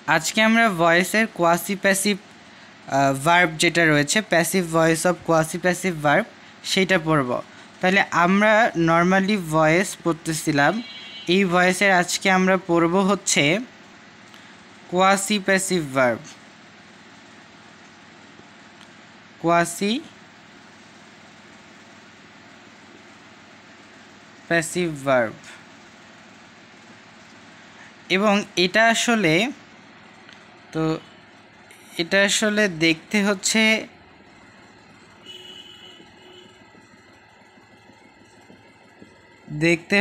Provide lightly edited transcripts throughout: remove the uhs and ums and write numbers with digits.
আজকে আমরা ভয়েসের কোয়াসি প্যাসিভ ভার্ব যেটা রয়েছে, passive voice of quasi passive verb, সেইটা পড়ব। তাহলে আমরা নর্মালি ভয়েস পড়তেছিলাম, এই ভয়েসের আজকে আমরা পড়ব হচ্ছে quasi passive verb. Quasi passive verb, এবং এটা আসলে দেখতে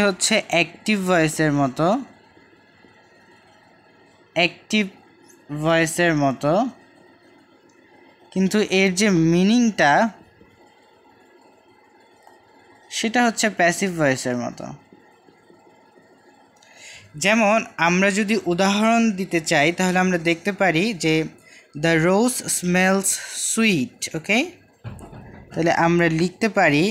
হচ্ছে অ্যাক্টিভ ভয়েসের মতো, কিন্তু এর যে মিনিংটা সেটা হচ্ছে প্যাসিভ ভয়েসের মতো। যেমন আমরা যদি উদাহরণ দিতে চাই তাহলে আমরা দেখতে পারি যে দ্য রোজ স্মেলস সুইট। ওকে, তাহলে আমরা লিখতে পারি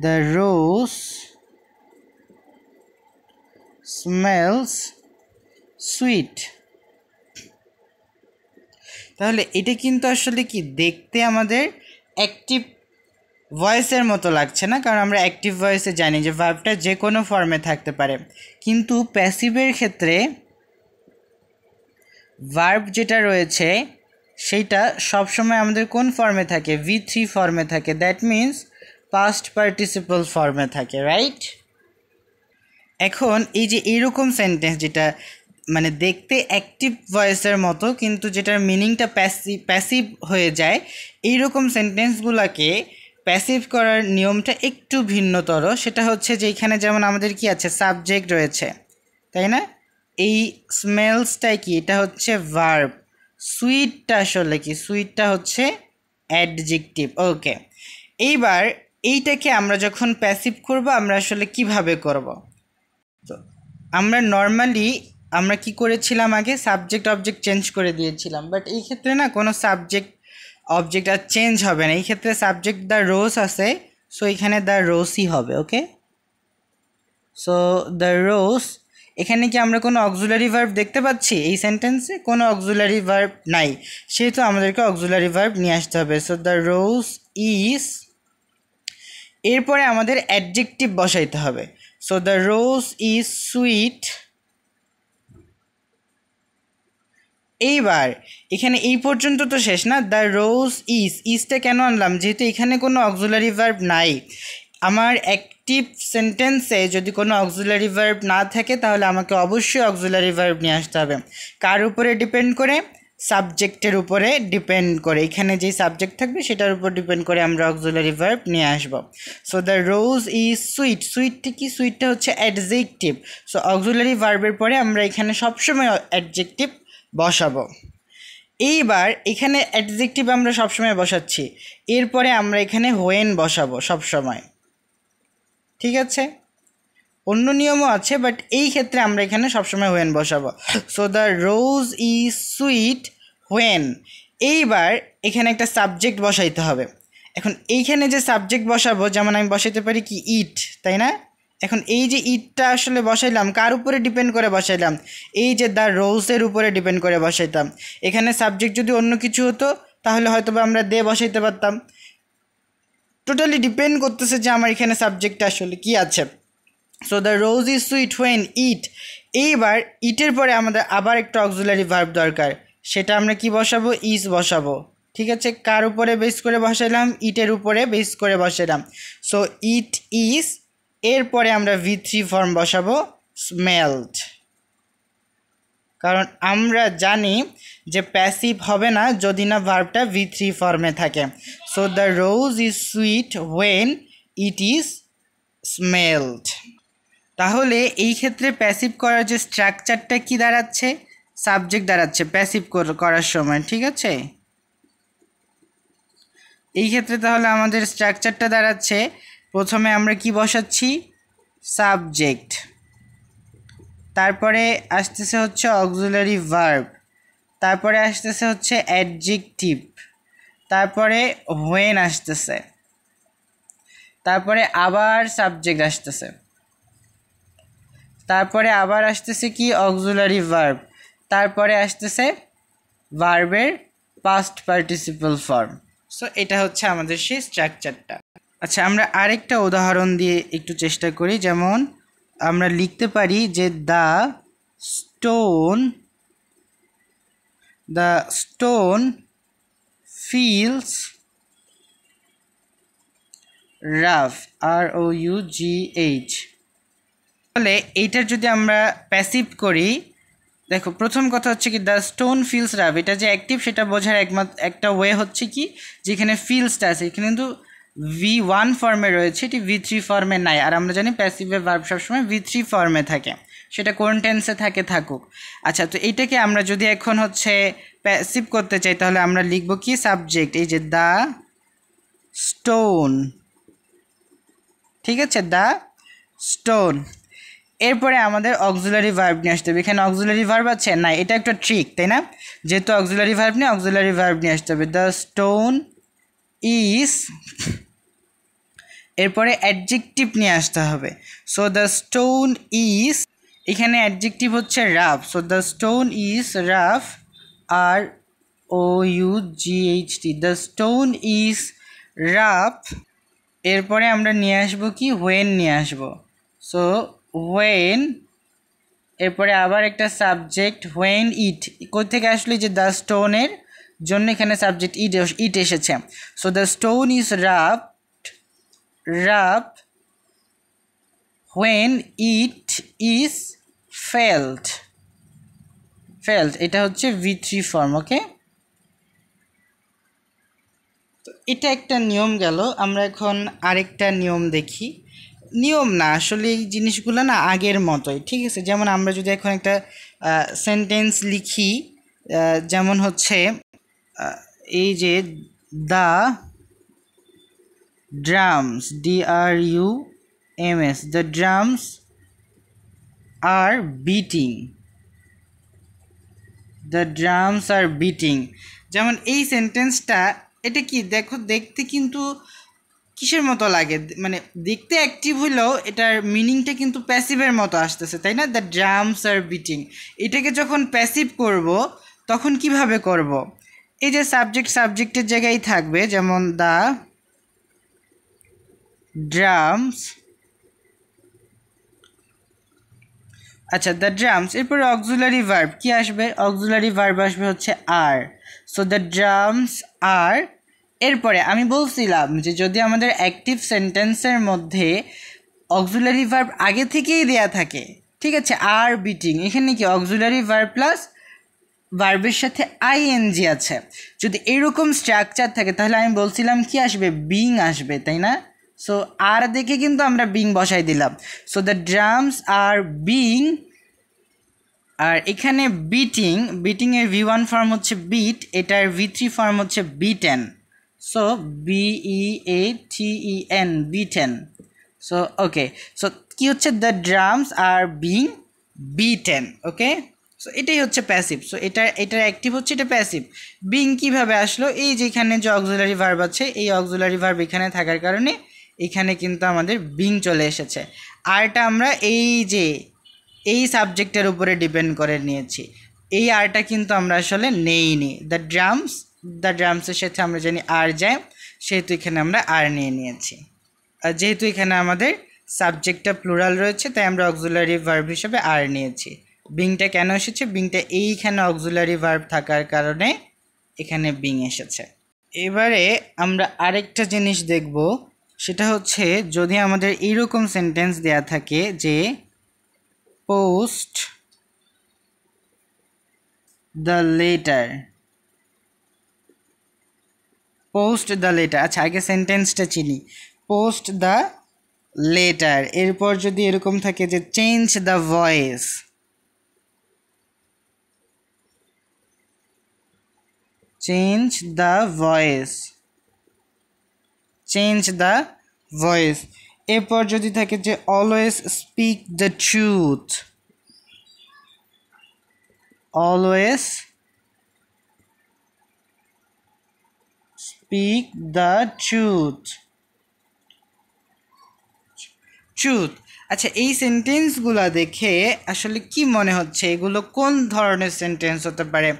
দ্য রোজ স্মেলস সুইট। তাহলে এটা কিন্তু আসলে কি দেখতে আমাদের অ্যাক্টিভ ভয়েসের মতো লাগছে না, কারণ আমরা অ্যাক্টিভ ভয়েসে জানি যে ভার্বটা যে কোনো ফর্মে থাকতে পারে। কিন্তু প্যাসিভের ক্ষেত্রে ভার্ব যেটা রয়েছে সেইটা সবসময় আমাদের কোন ফর্মে থাকে? V3 ফর্মে থাকে। দ্যাট মিন্স পাস্ট পার্টিসিপল ফর্মে থাকে, রাইট? এখন এই যে এইরকম সেন্টেন্স যেটা মানে দেখতে অ্যাক্টিভ ভয়েসের মতো কিন্তু যেটার মিনিংটা প্যাসিভ হয়ে যায়, এইরকম সেন্টেন্সগুলোকে প্যাসিভ করার নিয়মটা একটু ভিন্নতর। সেটা হচ্ছে যে এখানে যেমন আমাদের কি আছে, সাবজেক্ট রয়েছে, তাই না? এই স্মেলসটাই কি, এটা হচ্ছে ভার্ব। সুইটটা আসলে কি? সুইটটা হচ্ছে অ্যাডজেক্টিভ। ওকে, এইবার এইটাকে আমরা যখন প্যাসিভ করব আমরা আসলে কিভাবে করব? তো আমরা নর্মালি আমরা কি করেছিলাম, আগে সাবজেক্ট অবজেক্ট চেঞ্জ করে দিয়েছিলাম, বাট এই ক্ষেত্রে না কোনো সাবজেক্ট অবজেক্ট আর চেঞ্জ হবে না। এই ক্ষেত্রে সাবজেক্ট দ্য রোজ আছে, সো এখানে দ্য রোজই হবে। ওকে, সো দ্য রোজ, এখানে কি আমরা কোনো অক্সিলারি ভার্ব দেখতে পাচ্ছি? এই সেন্টেন্সে কোনো অক্সিলারি ভার্ব নাই, সেহেতু আমাদেরকে অক্সিলারি ভার্ব নিয়ে আসতে হবে। সো দ্য রোজ ইজ, এরপরে আমাদের অ্যাডজেক্টিভ বসাইতে হবে। So the rose is sweet. এইবার এখানে এই পর্যন্ত তো শেষ না। দ্য রোজ ইজটা কেন আনলাম? যেহেতু এখানে কোনো অক্সিলারি ভার্ব নাই। আমার অ্যাক্টিভ সেন্টেন্সে যদি কোনো অক্সিলারি ভার্ব না থাকে তাহলে আমাকে অবশ্যই অক্সিলারি ভার্ব নিয়ে আসতে হবে। কার উপরে ডিপেন্ড করে? সাবজেক্টের উপরে ডিপেন্ড করে। এখানে যেই সাবজেক্ট থাকবে সেটার উপর ডিপেন্ড করে আমরা অক্সিলারি ভার্ব নিয়ে আসব। So the rose is sweet. সুইটটা কি? সুইটটা হচ্ছে অ্যাডজেক্টিভ। সো অক্সিলারি ভার্বের পরে আমরা এখানে সবসময় অ্যাডজেক্টিভ বসাবো। এইবার এখানে অ্যাডজেক্টিভ আমরা সবসময় বসাচ্ছি, এরপরে আমরা এখানে হোয়েন বসাবো সবসময়। ঠিক আছে, অন্য নিয়মও আছে, বাট এই ক্ষেত্রে আমরা এখানে সবসময় হোয়েন বসাবো। So the rose is sweet when. এইবার এখানে একটা সাবজেক্ট বসাইতে হবে। এখন এইখানে যে সাবজেক্ট বসাবো, যেমন আমি বসাইতে পারি কি, ইট, তাই না? এখন এই যে ইটটা আসলে বসাইলাম, কার উপরে ডিপেন্ড করে বসাইলাম? এই যে দ্য রোজের উপরে ডিপেন্ড করে বসাইতাম। এখানে সাবজেক্ট যদি অন্য কিছু হতো তাহলে হয়তো বা আমরা দে বসাইতে পারতাম। টোটালি ডিপেন্ড করতেছে যে আমার এখানে সাবজেক্টটা আসলে কি আছে। So the rose is sweet when it. এইবার ইটের পরে আমাদের আবার একটা অক্সিলারি ভার্ব দরকার, সেটা আমরা কি বসাবো? ইজ বসাবো। ঠিক আছে, কার উপরে বেস করে বসাইলাম? ইটের উপরে বেস করে বসাইলাম। সো ইট ইজ, এরপরে আমরা V3 ফর্ম বসাবো, স্মেলড। কারণ আমরা জানি যে প্যাসিভ হবে না যদি না ভার্বটা V3 ফর্মে থাকে। So the rose is sweet when it is smelled. তাহলে এই ক্ষেত্রে প্যাসিভ করার যে স্ট্রাকচারটা কি দাঁড়াচ্ছে? সাবজেক্ট দাঁড়াচ্ছে প্যাসিভ করার সময়। ঠিক আছে, এই ক্ষেত্রে তাহলে আমাদের স্ট্রাকচারটা দাঁড়াচ্ছে, প্রথমে আমরা কি বসাচ্ছি? সাবজেক্ট, তারপরে আসতেছে হচ্ছে অক্সিলারি ভার্ব, তারপরে আসতেছে হচ্ছে অ্যাডজেক্টিভ, তারপরে হোয়েন আসতেছে, তারপরে আবার সাবজেক্ট আসতেছে। তারপরে আবার আসতেছে কি অক্সিলারি ভার্ব, তারপরে আসতেছে ভার্বের পাস্ট পার্টিসিপল ফর্ম। সো এটা হচ্ছে আমাদের সেই স্ট্রাকচারটা। আচ্ছা, আমরা আরেকটা উদাহরণ দিয়ে একটু চেষ্টা করি। যেমন আমরা লিখতে পারি যে the stone feels rough, ROUGH। তাহলে এইটার যদি আমরা প্যাসিভ করি, দেখো প্রথম কথা হচ্ছে কি দ্য স্টোন ফিলস রাফ, এটা যে অ্যাক্টিভ সেটা বোঝার একটা ওয়ে হচ্ছে কি যেখানে ফিলসটা আছে এখানে কিন্তু V1 ফর্মে রয়েছে, এটি V3 ফর্মে নাই। আর আমরা জানি প্যাসিভে ভার্ব সবসময় V3 ফর্মে থাকে, সেটা কোন টেন্সে থাকে থাকুক। আচ্ছা, তো এইটাকে আমরা যদি এখন হচ্ছে প্যাসিভ করতে চাই তাহলে আমরা লিখব কি সাবজেক্ট, এই যে দ্য স্টোন, ঠিক আছে, দ্য স্টোন। এরপরে আমাদের অক্সিলারি ভার্ব নিয়ে আসতে হবে। এখানে অক্সিলারি ভার্ব আছে না, এটা একটা ট্রিক, তাই না? যেহেতু অক্সিলারি ভার্ব নিয়ে অক্সিলারি ভার্ব নিয়ে আসতে হবে। দ্য স্টোন ইজ, এরপরে অ্যাডজেক্টিভ নিয়ে আসতে হবে। সো দ্য স্টোন ইজ, এখানে অ্যাডজেক্টিভ হচ্ছে rough. So the stone is rough, ROUGHT, the stone is rough. এরপরে আমরা নিয়ে আসবো কি হোয়েন নিয়ে আসবো। সো হোয়েন, এরপরে আবার একটা সাবজেক্ট হোয়েন ইট, কোথা থেকে আসলে যে দ্য স্টোনের জন্য এখানে সাবজেক্ট ইট এসেছে। So the stone is rough when it is felt, এটা হচ্ছে V3 ফর্ম। ওকে, তো এটা একটা নিয়ম গেল। আমরা এখন আরেকটা নিয়ম দেখি। নিয়ম না, আসলে এই জিনিসগুলো না আগের মতোই, ঠিক আছে? যেমন আমরা যদি এখন একটা সেন্টেন্স লিখি, যেমন হচ্ছে এই যে the drums, DRUMS, the drums are beating, the drums are beating. যেমন এই সেন্টেন্সটা, এটা কি দেখো, দেখতে কিন্তু কিসের মতো লাগে, মানে দেখতে অ্যাক্টিভ হইলেও এটার মিনিংটা কিন্তু প্যাসিভের মতো আসতেছে, তাই না? দ্য ড্রামস আর বিটিং, এটাকে যখন প্যাসিভ করব তখন কিভাবে করব? এই যে সাবজেক্টের জায়গায় থাকবে, যেমন দ্য ড্রামস, আচ্ছা দ্য ড্রামস, এরপরে অক্সিলারি ভার্ব কি আসবে? অক্সিলারি ভার্ব আসবে হচ্ছে আর। সো দ্য ড্রামস আর, এরপরে আমি বলছিলাম যে যদি আমাদের অ্যাক্টিভ সেন্টেন্সের মধ্যে অক্সিলারি ভার্ব আগে থেকেই দেয়া থাকে, ঠিক আছে, আর বিটিং, এখানে কি অক্সিলারি ভার্ব প্লাস ভার্বের সাথে আইএনজি আছে, যদি এরকম স্ট্রাকচার থাকে তাহলে আমি বলছিলাম কি আসবে? বিং আসবে, তাই না? সো আর দেখে কিন্তু আমরা বিং বসাই দিলাম। সো দ্য ড্রামস আর বিং, আর এখানে বিটিংয়ের V1 ফর্ম হচ্ছে বিট, এটার V3 ফর্ম হচ্ছে beaten. So BEATEN, beaten. So okay, so কি হচ্ছে? দ্য ড্রামস আর বিং বিটেন। ওকে, সো এটাই হচ্ছে প্যাসিভ। সো এটার অ্যাক্টিভ হচ্ছে, এটা প্যাসিভ। বিং কিভাবে আসলো? এই যেখানে যে অক্সিলারি ভার্ব আছে, এই অক্সিলারি ভার্ব এখানে থাকার কারণে এখানে কিন্তু আমাদের বিং চলে এসেছে। আরটা আমরা এই সাবজেক্টের উপরে ডিপেন্ড করে নিয়েছি, এই আরটা কিন্তু আমরা আসলে নেইনি। দ্য ড্রামসের সাথে আমরা জানি আর যায়, সেহেতু এখানে আমরা আর নিয়ে নিয়েছি। আর যেহেতু এখানে আমাদের সাবজেক্টটা প্লুরাল রয়েছে তাই আমরা অক্সিলারি ভার্ব হিসেবে আর নিয়েছি। বিংটা কেন এসেছে? বিংটা এইখানে অক্সিলারি ভার্ব থাকার কারণে এখানে বিং এসেছে। এবারে আমরা আরেকটা জিনিস দেখব, সেটা হচ্ছে যদি আমাদের এইরকম সেন্টেন্স দেয়া থাকে যে পোস্ট দ্য লেটার, আচ্ছা আগে সেন্টেন্সটা চিনি। পোস্ট দ্য লেটার, এরপর যদি এরকম থাকে যে চেঞ্জ দ্য ভয়েস, এরপর যদি থাকে যে always speak the truth, truth. আচ্ছা, এই সেন্টেন্সগুলো দেখে আসলে কি মনে হচ্ছে এগুলো কোন ধরনের সেন্টেন্স হতে পারে?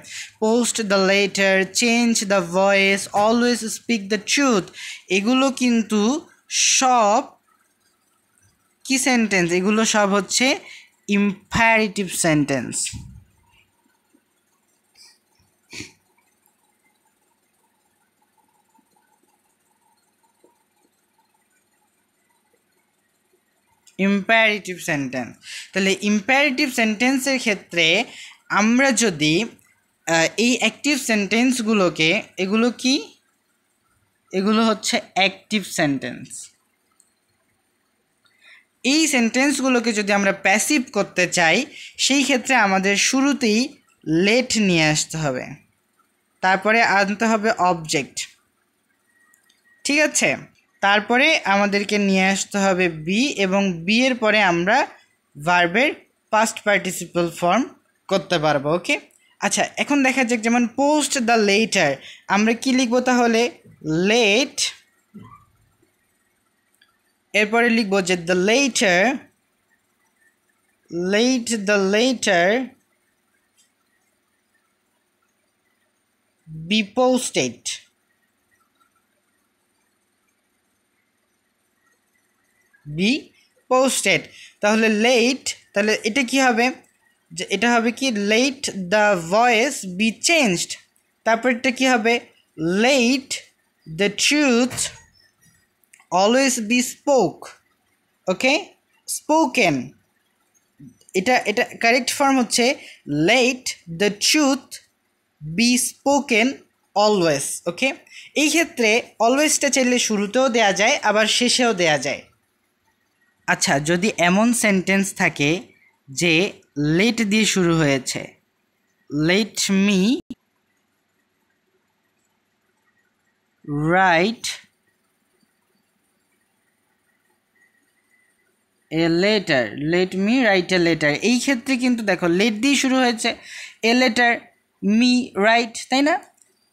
Post the letter, change the voice, always speak the truth, এগুলো কিন্তু সব কি সেন্টেন্স? এগুলো সব হচ্ছে ইম্পারেটিভ সেন্টেন্স। Imperative sentence. তাহলে ইম্পারেটিভ সেন্টেন্সের ক্ষেত্রে আমরা যদি এই অ্যাক্টিভ সেন্টেন্সগুলোকে, এগুলো কি? এগুলো হচ্ছে অ্যাক্টিভ সেন্টেন্স। এই সেন্টেন্সগুলোকে যদি আমরা প্যাসিভ করতে চাই সেই ক্ষেত্রে আমাদের শুরুতেই লেট নিয়ে আসতে হবে, তারপরে আনতে হবে অবজেক্ট, ঠিক আছে? তারপরে আমাদেরকে নিয়ে আসতে হবে বি, এবং বি এর পরে আমরা ভার্বের পাস্ট পার্টিসিপল ফর্ম করতে পারবো। ওকে, আচ্ছা এখন দেখা যাক, যেমন পোস্ট দ্য লেটার, আমরা কি লিখবো তাহলে? লেট, এরপরে লিখবো যে the letter, the letter be posted, be posted. তাহলে লেট, তাহলে এটা কি হবে? যে এটা হবে কি? Let the voice be changed. তারপর এটা কি হবে? Let the truth always be spoke. Okay, spoken, এটা কারেক্ট ফর্ম হচ্ছে let the truth be spoken always. Okay, এই ক্ষেত্রে অলওয়েজটা চাইলে শুরুতেও দেয়া যায়, আবার শেষেও দেয়া যায়। আচ্ছা, যদি এমন সেন্টেন্স থাকে যে লেট দিয়ে শুরু হয়েছে, late me write a letter, late me write a letter, এই ক্ষেত্রে কিন্তু দেখো লেট দিয়ে শুরু হয়েছে, এ লেটার, মি রাইট, তাই না?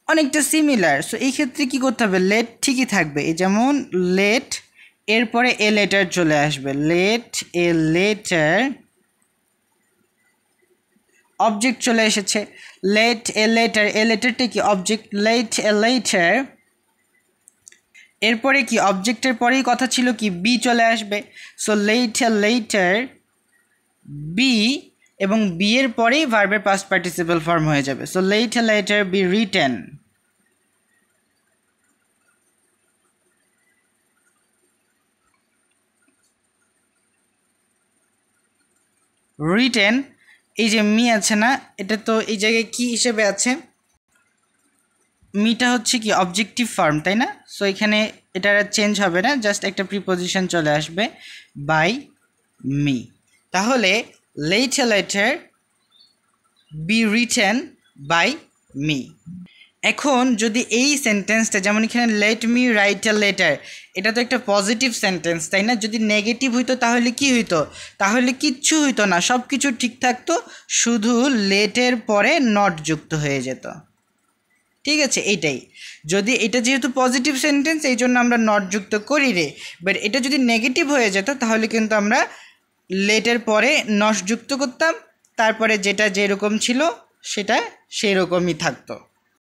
অনেকটা সিমিলার। সো এই ক্ষেত্রে কী করতে হবে? লেট ঠিকই থাকবে, এই যেমন লেট, এরপরে এ লেটার চলে আসবে, লেট এ লেটার, অবজেক্ট চলে এসেছে, লেট এ লেটার, এ লেটারটা কি? অবজেক্ট, লেট এ লেটার, এরপরে কি? অবজেক্টের পরেই কথা ছিল কি? বি চলে আসবে। So let a letter B, এবং বি এর পরেই ভার্বের পাস্ট পার্টিসিপল ফর্ম হয়ে যাবে। So let a letter B written, written. এই যে মি আছে না, এটা তো এই জায়গায় কি হিসেবে আছে? মিটা হচ্ছে কি? অবজেক্টিভ ফর্ম, তাই না? সো এখানে এটা চেঞ্জ হবে না, জাস্ট একটা প্রিপোজিশন চলে আসবে, বাই মি। তাহলে let a letter B written by me. এখন যদি এই সেন্টেন্সটা, যেমন এখানে let me write a letter, এটা তো একটা পজিটিভ সেন্টেন্স, তাই না? যদি নেগেটিভ হইতো তাহলে কি হইতো? তাহলে কিচ্ছু হইতো না, সব কিছু ঠিক থাকতো, শুধু লেটের পরে নট যুক্ত হয়ে যেত, ঠিক আছে? এইটাই, যদি এটা যেহেতু পজিটিভ সেন্টেন্স এই জন্য আমরা নট যুক্ত করি রে, বাট এটা যদি নেগেটিভ হয়ে যেত তাহলে কিন্তু আমরা লেটের পরে নট যুক্ত করতাম, তারপরে যেটা যেরকম ছিল সেটা সেই রকমই থাকতো।